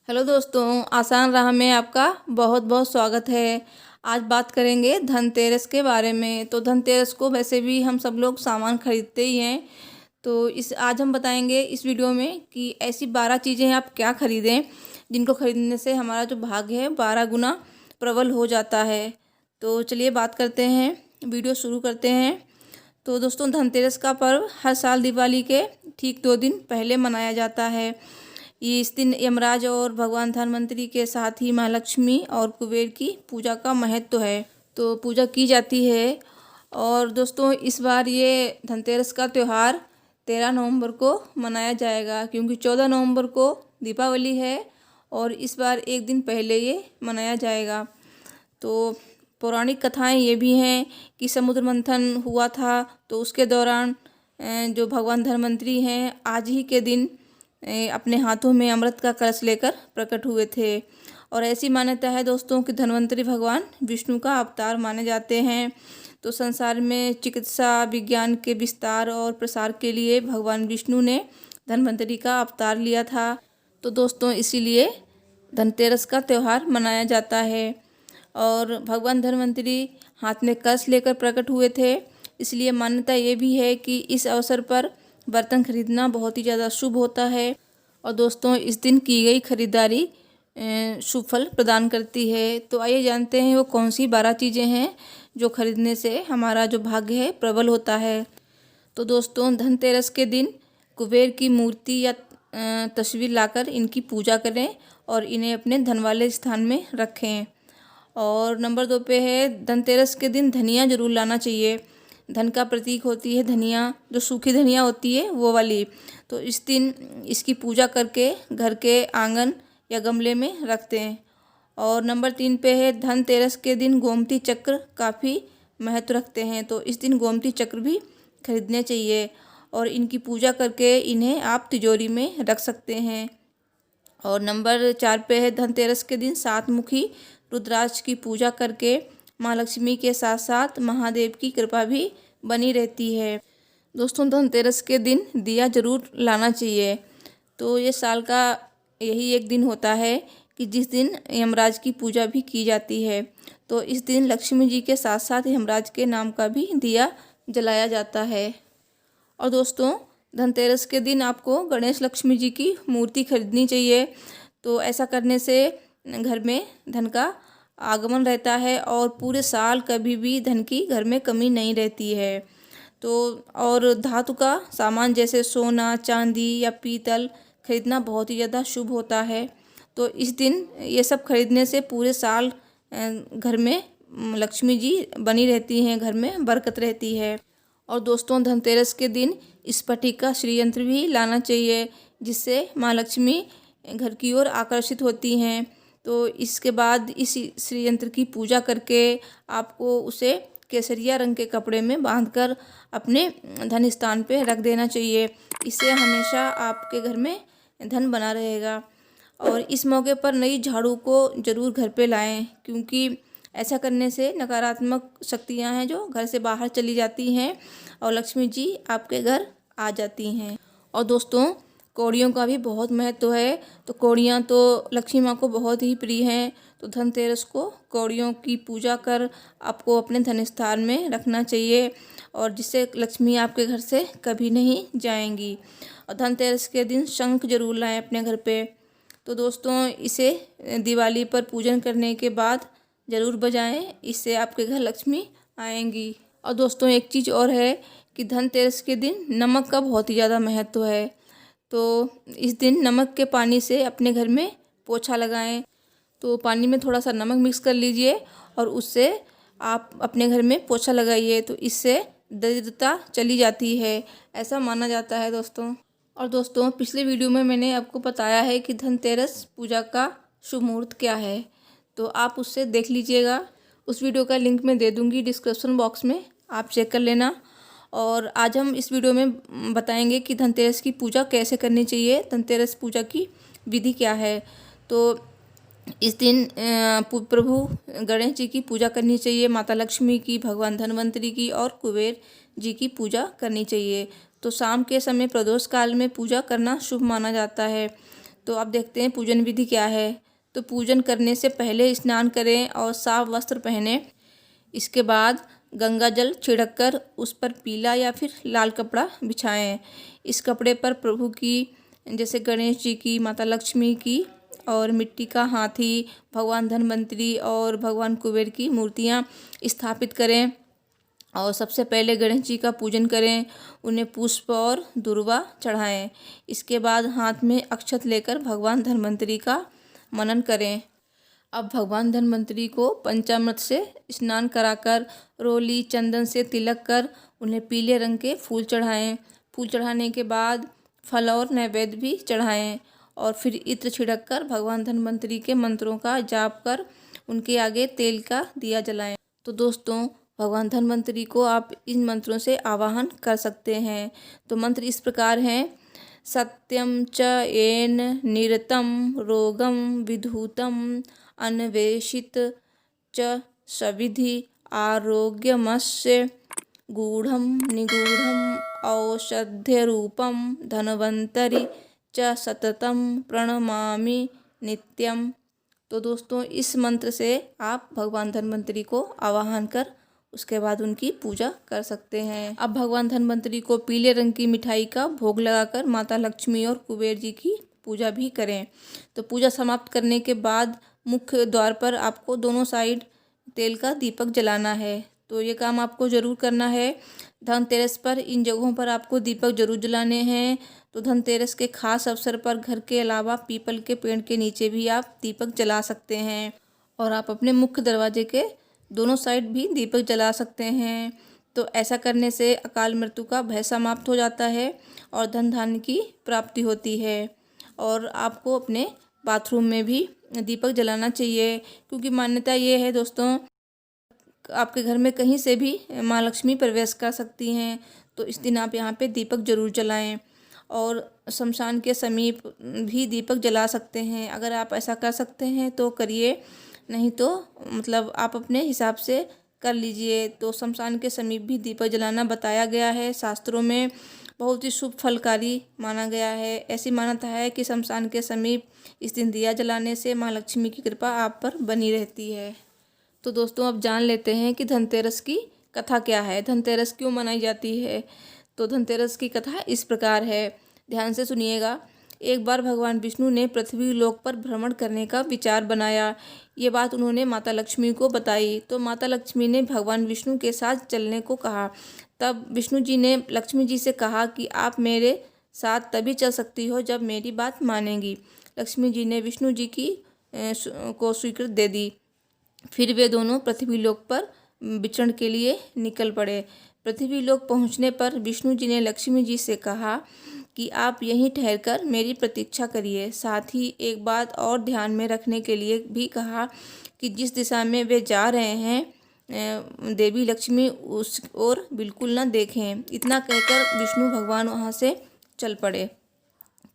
Hello दोस्तों, आसान राह में आपका बहुत बहुत स्वागत है। आज बात करेंगे धनतेरस के बारे में। तो धनतेरस को वैसे भी हम सब लोग सामान खरीदते ही हैं। तो इस आज हम बताएंगे इस वीडियो में कि ऐसी 12 चीज़ें आप क्या खरीदें जिनको खरीदने से हमारा जो भाग्य है 12 गुना प्रबल हो जाता है। तो चलिए बात करते हैं, वीडियो शुरू करते हैं। तो दोस्तों, धनतेरस का पर्व हर साल दिवाली के ठीक 2 दिन पहले मनाया जाता है। ये इस दिन यमराज और भगवान धन्वंतरि के साथ ही माँ लक्ष्मी और कुबेर की पूजा का महत्व है, तो पूजा की जाती है। और दोस्तों, इस बार ये धनतेरस का त्यौहार 13 नवंबर को मनाया जाएगा, क्योंकि 14 नवंबर को दीपावली है और इस बार एक दिन पहले ये मनाया जाएगा। तो पौराणिक कथाएं ये भी हैं कि समुद्र मंथन हुआ था, तो उसके दौरान जो भगवान धन्वंतरि हैं आज ही के दिन अपने हाथों में अमृत का कलश लेकर प्रकट हुए थे। और ऐसी मान्यता है दोस्तों कि धन्वंतरि भगवान विष्णु का अवतार माने जाते हैं। तो संसार में चिकित्सा विज्ञान के विस्तार और प्रसार के लिए भगवान विष्णु ने धन्वंतरि का अवतार लिया था। तो दोस्तों, इसीलिए धनतेरस का त्यौहार मनाया जाता है। और भगवान धन्वंतरि हाथ में कलश लेकर प्रकट हुए थे, इसलिए मान्यता ये भी है कि इस अवसर पर बर्तन खरीदना बहुत ही ज़्यादा शुभ होता है। और दोस्तों, इस दिन की गई खरीदारी शुभ फल प्रदान करती है। तो आइए जानते हैं वो कौन सी 12 चीज़ें हैं जो खरीदने से हमारा जो भाग्य है प्रबल होता है। तो दोस्तों, धनतेरस के दिन कुबेर की मूर्ति या तस्वीर लाकर इनकी पूजा करें और इन्हें अपने धन वाले स्थान में रखें। और नंबर 2 पे है, धनतेरस के दिन धनिया जरूर लाना चाहिए। धन का प्रतीक होती है धनिया, जो सूखी धनिया होती है वो वाली। तो इस दिन इसकी पूजा करके घर के आंगन या गमले में रखते हैं। और नंबर 3 पे है, धनतेरस के दिन गोमती चक्र काफ़ी महत्व रखते हैं, तो इस दिन गोमती चक्र भी खरीदने चाहिए और इनकी पूजा करके इन्हें आप तिजोरी में रख सकते हैं। और नंबर 4 पे है, धनतेरस के दिन 7 मुखी रुद्राक्ष की पूजा करके माँ लक्ष्मी के साथ साथ महादेव की कृपा भी बनी रहती है। दोस्तों, धनतेरस के दिन दिया जरूर लाना चाहिए। तो ये साल का यही एक दिन होता है कि जिस दिन यमराज की पूजा भी की जाती है। तो इस दिन लक्ष्मी जी के साथ साथ यमराज के नाम का भी दिया जलाया जाता है। और दोस्तों, धनतेरस के दिन आपको गणेश लक्ष्मी जी की मूर्ति खरीदनी चाहिए। तो ऐसा करने से घर में धन का आगमन रहता है और पूरे साल कभी भी धन की घर में कमी नहीं रहती है। तो और धातु का सामान जैसे सोना, चांदी या पीतल खरीदना बहुत ही ज़्यादा शुभ होता है। तो इस दिन ये सब खरीदने से पूरे साल घर में लक्ष्मी जी बनी रहती हैं, घर में बरकत रहती है। और दोस्तों, धनतेरस के दिन स्फटिक का श्रीयंत्र भी लाना चाहिए, जिससे माँ लक्ष्मी घर की ओर आकर्षित होती हैं। तो इसके बाद इस श्रीयंत्र की पूजा करके आपको उसे केसरिया रंग के कपड़े में बांधकर अपने धन स्थान पे रख देना चाहिए। इससे हमेशा आपके घर में धन बना रहेगा। और इस मौके पर नई झाड़ू को ज़रूर घर पे लाएं, क्योंकि ऐसा करने से नकारात्मक शक्तियां हैं जो घर से बाहर चली जाती हैं और लक्ष्मी जी आपके घर आ जाती हैं। और दोस्तों, कौड़ियों का भी बहुत महत्व है। तो कौड़ियाँ तो लक्ष्मी माँ को बहुत ही प्रिय हैं। तो धनतेरस को कौड़ियों की पूजा कर आपको अपने धन स्थान में रखना चाहिए, और जिससे लक्ष्मी आपके घर से कभी नहीं जाएंगी। और धनतेरस के दिन शंख जरूर लाएं अपने घर पे। तो दोस्तों, इसे दिवाली पर पूजन करने के बाद ज़रूर बजाएं, इससे आपके घर लक्ष्मी आएंगी। और दोस्तों, एक चीज़ और है कि धनतेरस के दिन नमक का बहुत ही ज़्यादा महत्व है। तो इस दिन नमक के पानी से अपने घर में पोछा लगाएं। तो पानी में थोड़ा सा नमक मिक्स कर लीजिए और उससे आप अपने घर में पोछा लगाइए, तो इससे दरिद्रता चली जाती है, ऐसा माना जाता है दोस्तों। और दोस्तों, पिछले वीडियो में मैंने आपको बताया है कि धनतेरस पूजा का शुभ मुहूर्त क्या है, तो आप उससे देख लीजिएगा। उस वीडियो का लिंक मैं दे दूँगी डिस्क्रिप्शन बॉक्स में, आप चेक कर लेना। और आज हम इस वीडियो में बताएंगे कि धनतेरस की पूजा कैसे करनी चाहिए, धनतेरस पूजा की विधि क्या है। तो इस दिन प्रभु गणेश जी की पूजा करनी चाहिए, माता लक्ष्मी की, भगवान धन्वंतरि की और कुबेर जी की पूजा करनी चाहिए। तो शाम के समय प्रदोष काल में पूजा करना शुभ माना जाता है। तो आप देखते हैं पूजन विधि क्या है। तो पूजन करने से पहले स्नान करें और साफ वस्त्र पहने। इसके बाद गंगा जल छिड़क कर उस पर पीला या फिर लाल कपड़ा बिछाएं। इस कपड़े पर प्रभु की, जैसे गणेश जी की, माता लक्ष्मी की और मिट्टी का हाथी, भगवान धन्वंतरी और भगवान कुबेर की मूर्तियां स्थापित करें। और सबसे पहले गणेश जी का पूजन करें, उन्हें पुष्प और दूर्वा चढ़ाएं। इसके बाद हाथ में अक्षत लेकर भगवान धन्वंतरी का मनन करें। अब भगवान धन्वंतरी को पंचामृत से स्नान कराकर रोली चंदन से तिलक कर उन्हें पीले रंग के फूल चढ़ाएं। फूल चढ़ाने के बाद फल और नैवेद्य भी चढ़ाएं और फिर इत्र छिड़क कर भगवान धन्वंतरी के मंत्रों का जाप कर उनके आगे तेल का दिया जलाएं। तो दोस्तों, भगवान धन्वंतरी को आप इन मंत्रों से आवाहन कर सकते हैं। तो मंत्र इस प्रकार हैं: सत्यम च येन निरतं रोगं विधूतं अन्वेषित च सविधि आरोग्यमस्य गूढ़ं निगूढ़ं औषध्यरूपं धन्वंतरि च सततं प्रणमामि नित्यं। तो दोस्तों, इस मंत्र से आप भगवान धन्वंतरी को आवाहन कर उसके बाद उनकी पूजा कर सकते हैं। अब भगवान धन्वंतरी को पीले रंग की मिठाई का भोग लगाकर माता लक्ष्मी और कुबेर जी की पूजा भी करें। तो पूजा समाप्त करने के बाद मुख्य द्वार पर आपको दोनों साइड तेल का दीपक जलाना है। तो ये काम आपको ज़रूर करना है। धनतेरस पर इन जगहों पर आपको दीपक जरूर जलाने हैं। तो धनतेरस के खास अवसर पर घर के अलावा पीपल के पेड़ के नीचे भी आप दीपक जला सकते हैं और आप अपने मुख्य दरवाजे के दोनों साइड भी दीपक जला सकते हैं। तो ऐसा करने से अकाल मृत्यु का भय समाप्त हो जाता है और धन धान्य की प्राप्ति होती है। और आपको अपने बाथरूम में भी दीपक जलाना चाहिए, क्योंकि मान्यता ये है दोस्तों, आपके घर में कहीं से भी माँ लक्ष्मी प्रवेश कर सकती हैं। तो इस दिन आप यहाँ पे दीपक जरूर जलाएं और शमशान के समीप भी दीपक जला सकते हैं। अगर आप ऐसा कर सकते हैं तो करिए, नहीं तो मतलब आप अपने हिसाब से कर लीजिए। तो शमशान के समीप भी दीपक जलाना बताया गया है, शास्त्रों में बहुत ही शुभ फलकारी माना गया है। ऐसी मान्यता है कि शमशान के समीप इस दिन दिया जलाने से माँ लक्ष्मी की कृपा आप पर बनी रहती है। तो दोस्तों, अब जान लेते हैं कि धनतेरस की कथा क्या है, धनतेरस क्यों मनाई जाती है। तो धनतेरस की कथा इस प्रकार है, ध्यान से सुनिएगा। एक बार भगवान विष्णु ने पृथ्वी लोक पर भ्रमण करने का विचार बनाया। ये बात उन्होंने माता लक्ष्मी को बताई। तो माता लक्ष्मी ने भगवान विष्णु के साथ चलने को कहा। तब विष्णु जी ने लक्ष्मी जी से कहा कि आप मेरे साथ तभी चल सकती हो जब मेरी बात मानेंगी। लक्ष्मी जी ने विष्णु जी की को स्वीकृति दे दी। फिर वे दोनों पृथ्वी लोक पर विचरण के लिए निकल पड़े। पृथ्वी लोक पहुंचने पर विष्णु जी ने लक्ष्मी जी से कहा कि आप यहीं ठहरकर मेरी प्रतीक्षा करिए। साथ ही एक बात और ध्यान में रखने के लिए भी कहा कि जिस दिशा में वे जा रहे हैं देवी लक्ष्मी उस ओर बिल्कुल न देखें। इतना कहकर विष्णु भगवान वहाँ से चल पड़े।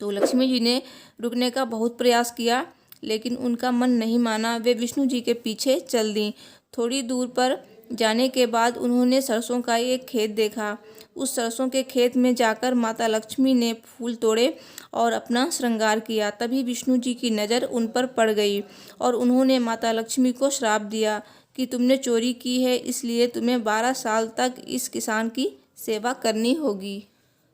तो लक्ष्मी जी ने रुकने का बहुत प्रयास किया, लेकिन उनका मन नहीं माना। वे विष्णु जी के पीछे चल दी। थोड़ी दूर पर जाने के बाद उन्होंने सरसों का एक खेत देखा। उस सरसों के खेत में जाकर माता लक्ष्मी ने फूल तोड़े और अपना श्रृंगार किया। तभी विष्णु जी की नज़र उन पर पड़ गई और उन्होंने माता लक्ष्मी को श्राप दिया कि तुमने चोरी की है, इसलिए तुम्हें 12 साल तक इस किसान की सेवा करनी होगी।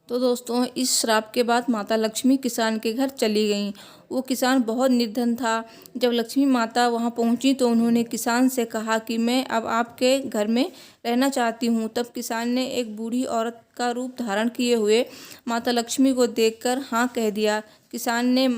तो दोस्तों, इस श्राप के बाद माता लक्ष्मी किसान के घर चली गईं। वो किसान बहुत निर्धन था। जब लक्ष्मी माता वहाँ पहुँची तो उन्होंने किसान से कहा कि मैं अब आपके घर में रहना चाहती हूँ। तब किसान ने एक बूढ़ी औरत का रूप धारण किए हुए माता लक्ष्मी को देखकर हाँ कह दिया। किसान ने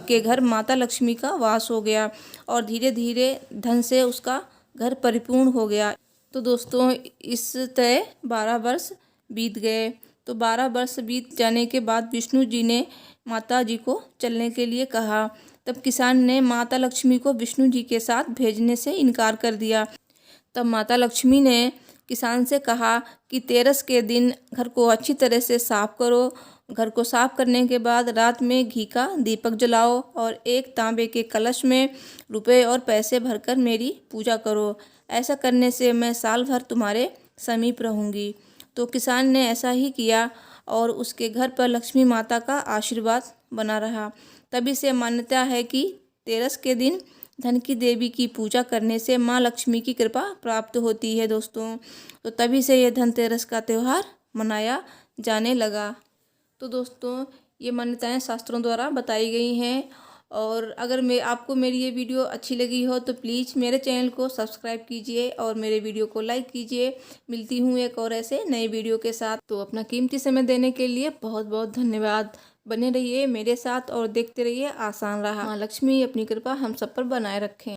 के घर माता लक्ष्मी का वास हो गया और धीरे धीरे धन से उसका घर परिपूर्ण हो गया। तो दोस्तों, इस तरह 12 वर्ष बीत गए। तो 12 वर्ष बीत जाने के बाद विष्णु जी ने माता जी को चलने के लिए कहा। तब किसान ने माता लक्ष्मी को विष्णु जी के साथ भेजने से इनकार कर दिया। तब माता लक्ष्मी ने किसान से कहा कि तेरस के दिन घर को अच्छी तरह से साफ करो। घर को साफ करने के बाद रात में घी का दीपक जलाओ और एक तांबे के कलश में रुपए और पैसे भरकर मेरी पूजा करो। ऐसा करने से मैं साल भर तुम्हारे समीप रहूँगी। तो किसान ने ऐसा ही किया और उसके घर पर लक्ष्मी माता का आशीर्वाद बना रहा। तभी से मान्यता है कि तेरस के दिन धन की देवी की पूजा करने से माँ लक्ष्मी की कृपा प्राप्त होती है दोस्तों। तो तभी से ये धनतेरस का त्यौहार मनाया जाने लगा। तो दोस्तों ये मान्यताएं शास्त्रों द्वारा बताई गई हैं। और अगर आपको मेरी ये वीडियो अच्छी लगी हो तो प्लीज़ मेरे चैनल को सब्सक्राइब कीजिए और मेरे वीडियो को लाइक कीजिए। मिलती हूँ एक और ऐसे नए वीडियो के साथ। तो अपना कीमती समय देने के लिए बहुत बहुत धन्यवाद। बने रहिए मेरे साथ और देखते रहिए आसान राह। माँ लक्ष्मी अपनी कृपा हम सब पर बनाए रखें।